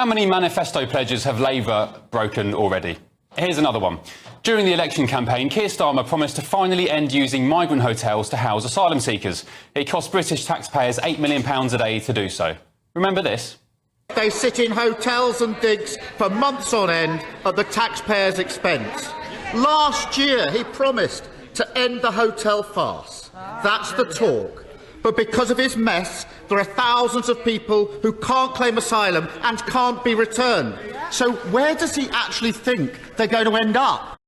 How many manifesto pledges have Labour broken already? Here's another one. During the election campaign, Keir Starmer promised to finally end using migrant hotels to house asylum seekers. It cost British taxpayers £8 million a day to do so. Remember this? They sit in hotels and digs for months on end at the taxpayers' expense. Last year, he promised to end the hotel farce. That's the talk. But because of his mess, there are thousands of people who can't claim asylum and can't be returned. So where does he actually think they're going to end up?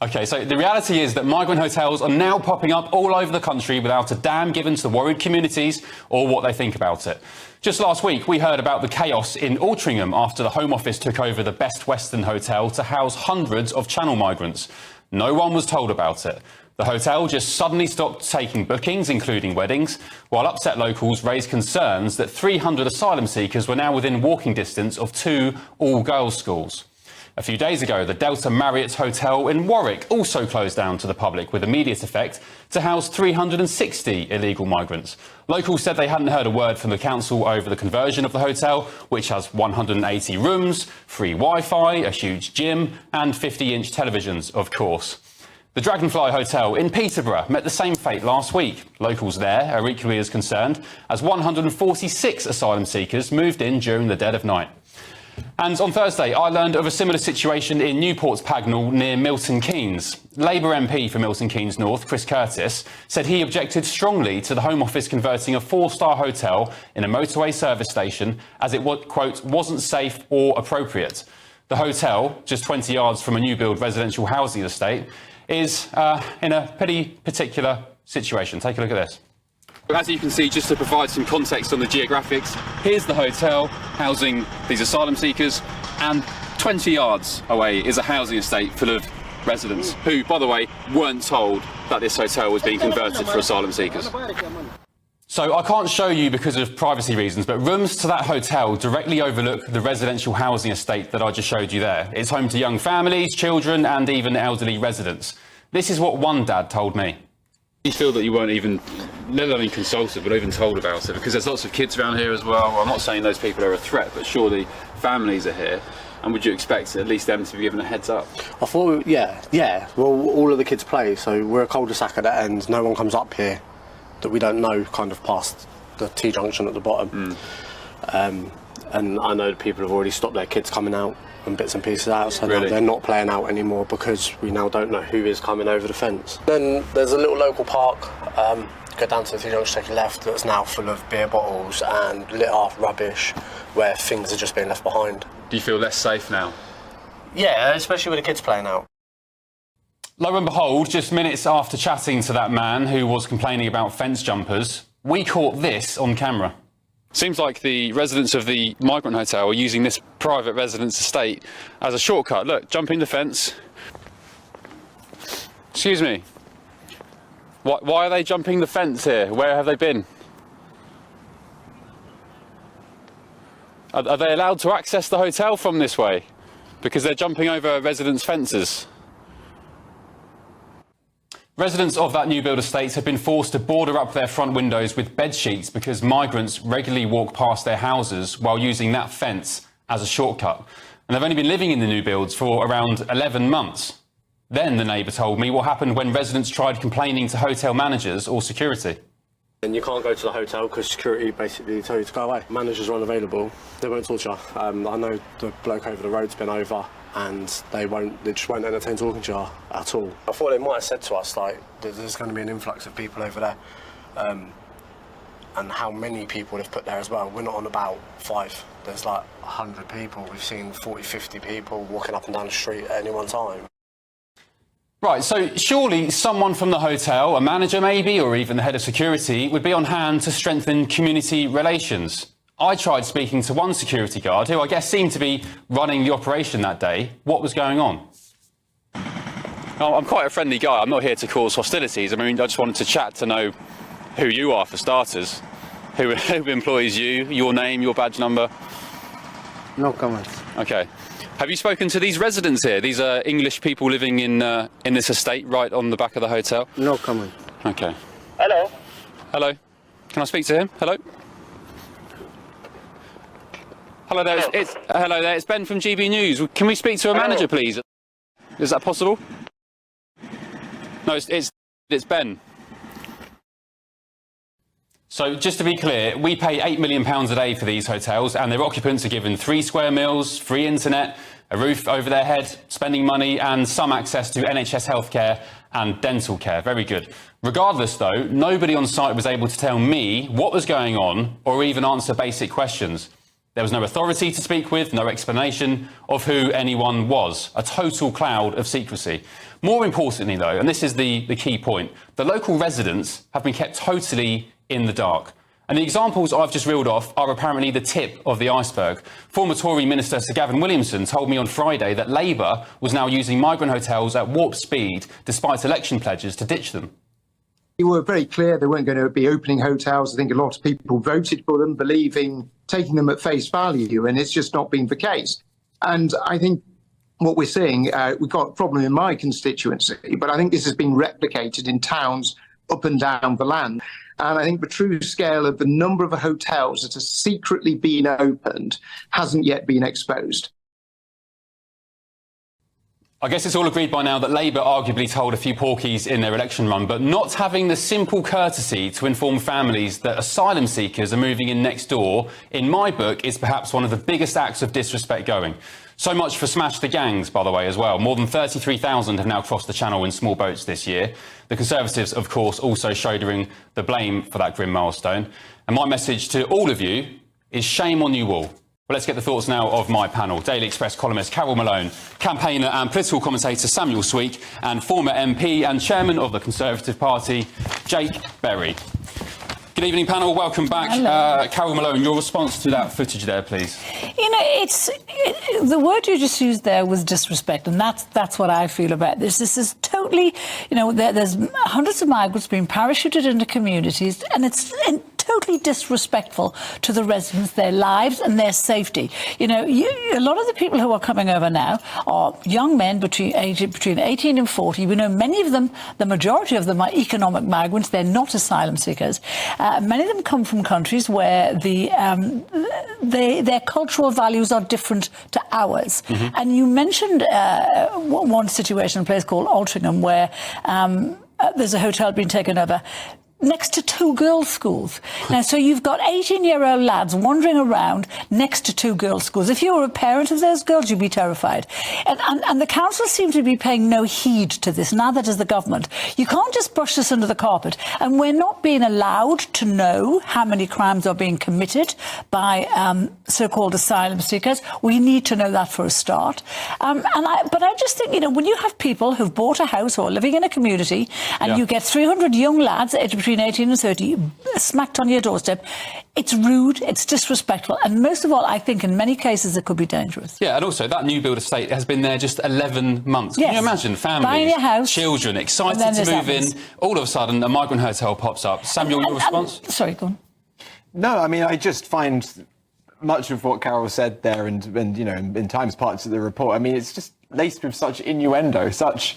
OK, so the reality is that migrant hotels are now popping up all over the country without a damn given to the worried communities or what they think about it. Just last week, we heard about the chaos in Altrincham after the Home Office took over the Best Western Hotel to house hundreds of Channel migrants. No one was told about it. The hotel just suddenly stopped taking bookings, including weddings, while upset locals raised concerns that 300 asylum seekers were now within walking distance of 2 all-girls schools. A few days ago, the Delta Marriott Hotel in Warwick also closed down to the public with immediate effect to house 360 illegal migrants. Locals said they hadn't heard a word from the council over the conversion of the hotel, which has 180 rooms, free Wi-Fi, a huge gym and 50-inch televisions, of course. The Dragonfly Hotel in Peterborough met the same fate last week. Locals there are equally as concerned as 146 asylum seekers moved in during the dead of night. And on Thursday, I learned of a similar situation in Newport's Pagnell near Milton Keynes. Labour MP for Milton Keynes North, Chris Curtis, said he objected strongly to the Home Office converting a 4-star hotel in a motorway service station as it, quote, wasn't safe or appropriate. The hotel, just 20 yards from a new build residential housing estate, is in a pretty particular situation. Take a look at this. As you can see, just to provide some context on the geographics, here's the hotel housing these asylum seekers, and 20 yards away is a housing estate full of residents who, by the way, weren't told that this hotel was being converted for asylum seekers. So I can't show you because of privacy reasons, but rooms to that hotel directly overlook the residential housing estate that I just showed you there. It's home to young families, children and even elderly residents. This is what one dad told me. You feel that you weren't even, let alone consulted, but even told about it, because there's lots of kids around here as well. I'm not saying those people are a threat, but surely families are here. And would you expect at least them to be given a heads up? I thought, yeah. Well, all of the kids play, so we're a cul-de-sac at that end. No one comes up here that we don't know, kind of past the T-junction at the bottom. And I know people have already stopped their kids coming out and bits and pieces out, so really? They're not playing out anymore because we now don't know who is coming over the fence. Then there's a little local park, go down to the T-junction, take a left, that's now full of beer bottles and lit off rubbish where things are just being left behind. Do you feel less safe now? Yeah, especially with the kids playing out. Lo and behold, just minutes after chatting to that man who was complaining about fence jumpers, we caught this on camera. Seems like the residents of the migrant hotel are using this private residence estate as a shortcut. Look, jumping the fence. Excuse me. Why are they jumping the fence here? Where have they been? Are they allowed to access the hotel from this way? Because they're jumping over residents' fences. Residents of that new build estate have been forced to border up their front windows with bed sheets because migrants regularly walk past their houses while using that fence as a shortcut. And they've only been living in the new builds for around 11 months. Then the neighbour told me what happened when residents tried complaining to hotel managers or security. And you can't go to the hotel because security basically tell you to go away. Managers are unavailable. They won't talk to you. I know the bloke over the road's been over and they just won't entertain talking to you at all. I thought they might have said to us, like, there's going to be an influx of people over there. And how many people they've put there as well. We're not on about 5. There's like 100 people. We've seen 40, 50 people walking up and down the street at any one time. Right, so surely someone from the hotel, a manager maybe, or even the head of security, would be on hand to strengthen community relations. I tried speaking to one security guard, who I guess seemed to be running the operation that day. What was going on? Oh, I'm quite a friendly guy. I'm not here to cause hostilities. I mean, I just wanted to chat to know who you are, for starters. Who employs you, your name, your badge number? No comments. OK. Have you spoken to these residents here? These are English people living in this estate right on the back of the hotel? No comment. OK. Hello. Hello. Can I speak to him? Hello? Hello there. Hello there. It's Ben from GB News. Can we speak to a manager, please? Is that possible? No, it's Ben. So, just to be clear, we pay £8 million a day for these hotels, and their occupants are given 3 square meals, free internet, a roof over their head, spending money, and some access to NHS healthcare and dental care. Very good. Regardless, though, nobody on site was able to tell me what was going on or even answer basic questions. There was no authority to speak with, no explanation of who anyone was. A total cloud of secrecy. More importantly, though, and this is the key point, the local residents have been kept totally in the dark. And the examples I've just reeled off are apparently the tip of the iceberg. Former Tory Minister Sir Gavin Williamson told me on Friday that Labour was now using migrant hotels at warp speed, despite election pledges to ditch them. They were very clear they weren't going to be opening hotels. I think a lot of people voted for them, taking them at face value, and it's just not been the case. And I think what we're seeing, we've got a problem in my constituency, but I think this has been replicated in towns up and down the land. And I think the true scale of the number of hotels that have secretly been opened hasn't yet been exposed. I guess it's all agreed by now that Labour arguably told a few porkies in their election run, but not having the simple courtesy to inform families that asylum seekers are moving in next door, in my book, is perhaps one of the biggest acts of disrespect going. So much for Smash the Gangs, by the way, as well. More than 33,000 have now crossed the Channel in small boats this year. The Conservatives, of course, also shouldering the blame for that grim milestone. And my message to all of you is shame on you all. Well, let's get the thoughts now of my panel. Daily Express columnist Carol Malone, campaigner and political commentator Samuel Sweek, and former MP and chairman of the Conservative Party, Jake Berry. Good evening, panel. Welcome back. Carol Malone, your response to that footage there, please. You know, the word you just used there was disrespect, and that's what I feel about this. This is totally, you know, there's hundreds of migrants being parachuted into communities, and it's totally disrespectful to the residents, their lives and their safety. You know, a lot of the people who are coming over now are young men between 18 and 40. We know many of them, the majority of them, are economic migrants. They're not asylum seekers. Many of them come from countries where their cultural values are different to ours. Mm-hmm. And you mentioned one situation, a place called Altrincham, where there's a hotel being taken over next to 2 girls' schools. Now, so you've got 18-year-old lads wandering around next to 2 girls' schools. If you were a parent of those girls, you'd be terrified. And the council seem to be paying no heed to this, neither does the government. You can't just brush this under the carpet. And we're not being allowed to know how many crimes are being committed by so-called asylum seekers. We need to know that for a start. But I just think, you know, when you have people who've bought a house or are living in a community and you get 300 young lads between 18 and 30 smacked on your doorstep, it's rude, it's disrespectful, and most of all, I think in many cases it could be dangerous. Yeah, and also that new build estate has been there just 11 months. Yes. Can you imagine families, buying a house, children, excited to move in, all of a sudden a migrant hotel pops up. Samuel, your response? Sorry, go on. No, I mean, I just find much of what Carol said there and you know, in times parts of the report, I mean, it's just laced with such innuendo, such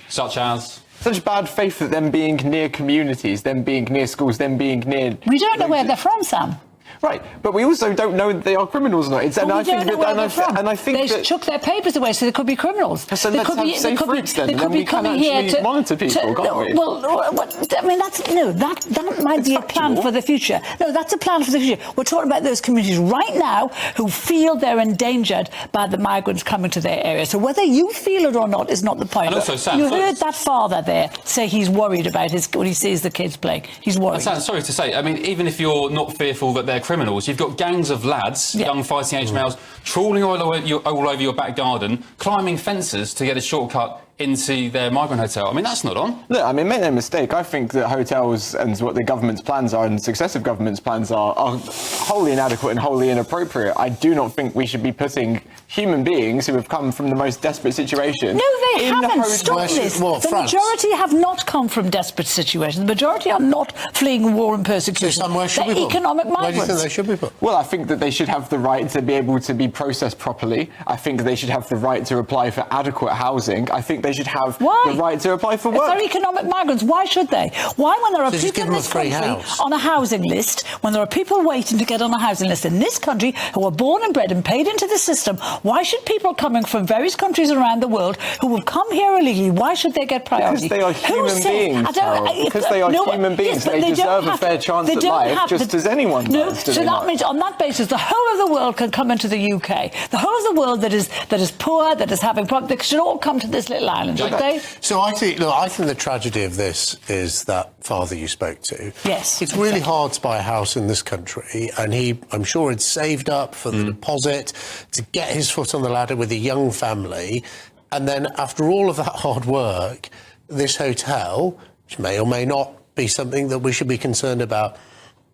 bad faith that them being near communities, them being near schools, them being near... We don't know where they're from, Sam. Right, but we also don't know that they are criminals or not. They took their papers away, so they could be criminals. So let's have safe routes then, and then we can actually monitor people, can't we? Well, I mean, that might be a plan for the future. No, that's a plan for the future. We're talking about those communities right now who feel they're endangered by the migrants coming to their area. So whether you feel it or not is not the point. And also, Sam, you heard that father there say he's worried about when he sees the kids playing. He's worried. Sam, sorry to say, I mean, even if you're not fearful that they're criminals, you've got gangs of lads, young fighting-age males, trawling all over your back garden, climbing fences to get a shortcut into their migrant hotel. I mean, that's not on. Look, I mean, make no mistake, I think that hotels and what the government's plans are and successive government's plans are wholly inadequate and wholly inappropriate. I do not think we should be putting human beings who have come from the most desperate situation... No, they haven't. Stop this. The majority have not come from desperate situations. The majority are not fleeing war and persecution. They're economic migrants. Where do you think they should be put? Well, I think that they should have the right to be able to be processed properly. I think they should have the right to apply for adequate housing. I think they should have Why? the right to apply for work. If they're economic migrants, why should they? Why, when there are So just people give in them a this free country house. on a housing list, when there are people waiting to get on a housing list in this country who are born and bred and paid into the system, why should people coming from various countries around the world who have come here illegally, why should they get priority? Because they are human beings, Carol. Because they are human beings. Yes, they deserve a fair chance at life, just as anyone does. So that means, on that basis, the whole of the world can come into the UK. The whole of the world that is poor, that is having problems, they should all come to this little island, should they? So I think the tragedy of this is that father you spoke to. Yes, It's really hard to buy a house in this country, and I'm sure had saved up for the deposit to get his foot on the ladder with a young family, and then after all of that hard work, this hotel, which may or may not be something that we should be concerned about,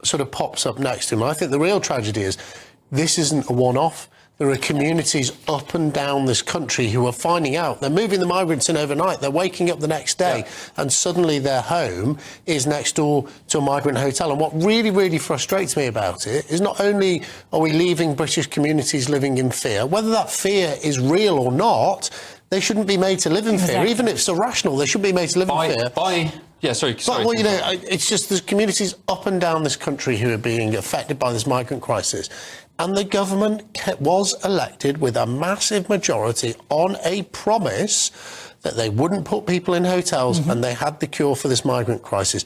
sort of pops up next to him. I think the real tragedy is this isn't a one-off. There are communities up and down this country who are finding out. They're moving the migrants in overnight. They're waking up the next day and suddenly their home is next door to a migrant hotel. And what really, really frustrates me about it is not only are we leaving British communities living in fear, whether that fear is real or not, they shouldn't be made to live in fear. Even if it's irrational, they should be made to live in fear. Yeah, sorry. But, well, it's just there's communities up and down this country who are being affected by this migrant crisis. And the government was elected with a massive majority on a promise that they wouldn't put people in hotels and they had the cure for this migrant crisis,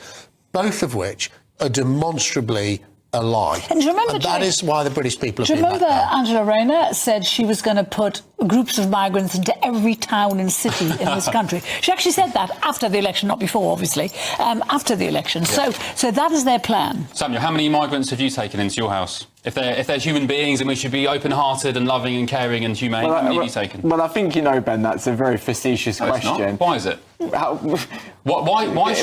both of which are demonstrably a lie. And do you remember, that is why the British people have do you been remember backed down. Angela Rayner said she was going to put groups of migrants into every town and city in this country? She actually said that after the election, not before, obviously, after the election. So that is their plan. Samuel, how many migrants have you taken into your house? If they're human beings and we should be open-hearted and loving and caring and humane, how many have you taken? Well, I think, Ben, that's a very facetious question. It's not. Why is it? Why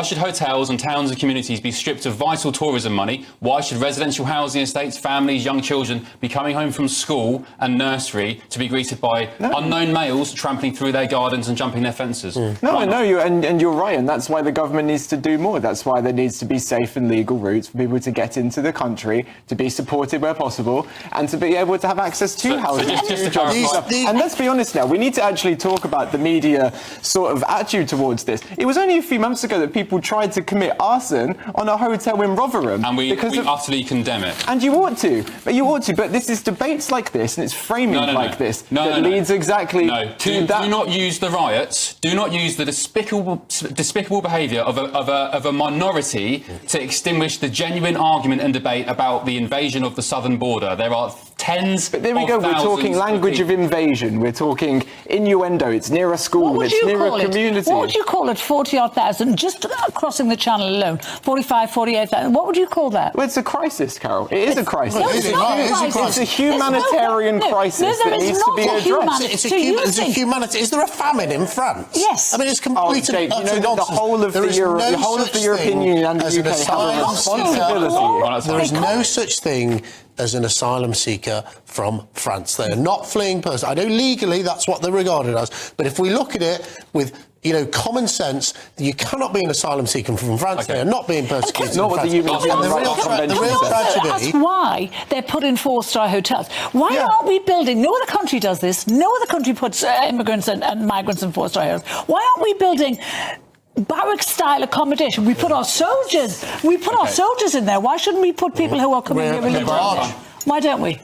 should hotels and towns and communities be stripped of vital tourism money? Why should residential housing estates, families, young children be coming home from school and nursery to be greeted by unknown males trampling through their gardens and jumping their fences? No, you're right, and that's why the government needs to do more. That's why there needs to be safe and legal routes for people to get into the country, to be supported where possible, and to be able to have access to housing. Just to clarify, and let's be honest now, we need to actually talk about the media sort of attitude towards this. It was only a few months ago that people tried to commit arson on a hotel in Rotherham. And we utterly condemn it. And you ought to. But this is debates like this and it's framing this that leads exactly to that. Do not use the riots, do not use the despicable behaviour of a minority to extinguish the genuine argument and debate about the invasion of the southern border. There are tens But there we go, we're talking language of invasion, we're talking innuendo, it's near a school, it's near a community. What would you call it, 40-odd thousand, just crossing the channel alone, 45, 48,000, what would you call that? Well, it's a crisis, Carol. It is a crisis. No, it's not a crisis. It's a humanitarian crisis that needs to be addressed. It's a humanity. Is there a famine in France? Yes. I mean, it's complete Jake, you know that the whole of the European Union and the UK have a responsibility. There is no such thing as an asylum seeker from France. They are not fleeing person. I know legally that's what they're regarded as, but if we look at it with common sense, you cannot be an asylum seeker from France. They are not being persecuted. Not what the Human Rights Convention the real tragedy. That's why they're put in 4-star hotels. Why aren't we building? No other country does this. No other country puts immigrants and migrants in 4-star hotels. Why aren't we building barrack-style accommodation? We put our soldiers. Our soldiers in there. Why shouldn't we put people who are coming here illegally? Why don't we?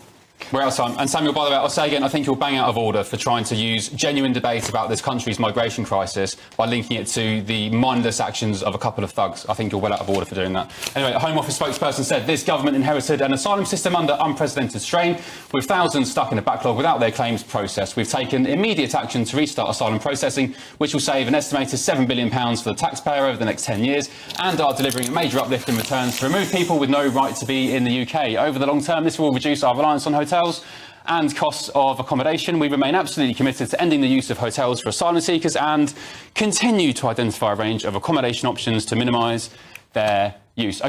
We're out of time. And Samuel, by the way, I'll say again, I think you're bang out of order for trying to use genuine debate about this country's migration crisis by linking it to the mindless actions of a couple of thugs. I think you're well out of order for doing that. Anyway, a Home Office spokesperson said this government inherited an asylum system under unprecedented strain, with thousands stuck in a backlog without their claims processed. We've taken immediate action to restart asylum processing, which will save an estimated £7 billion for the taxpayer over the next 10 years, and are delivering a major uplift in returns to remove people with no right to be in the UK. Over the long term, this will reduce our reliance on hotels and costs of accommodation. We remain absolutely committed to ending the use of hotels for asylum seekers and continue to identify a range of accommodation options to minimise their use.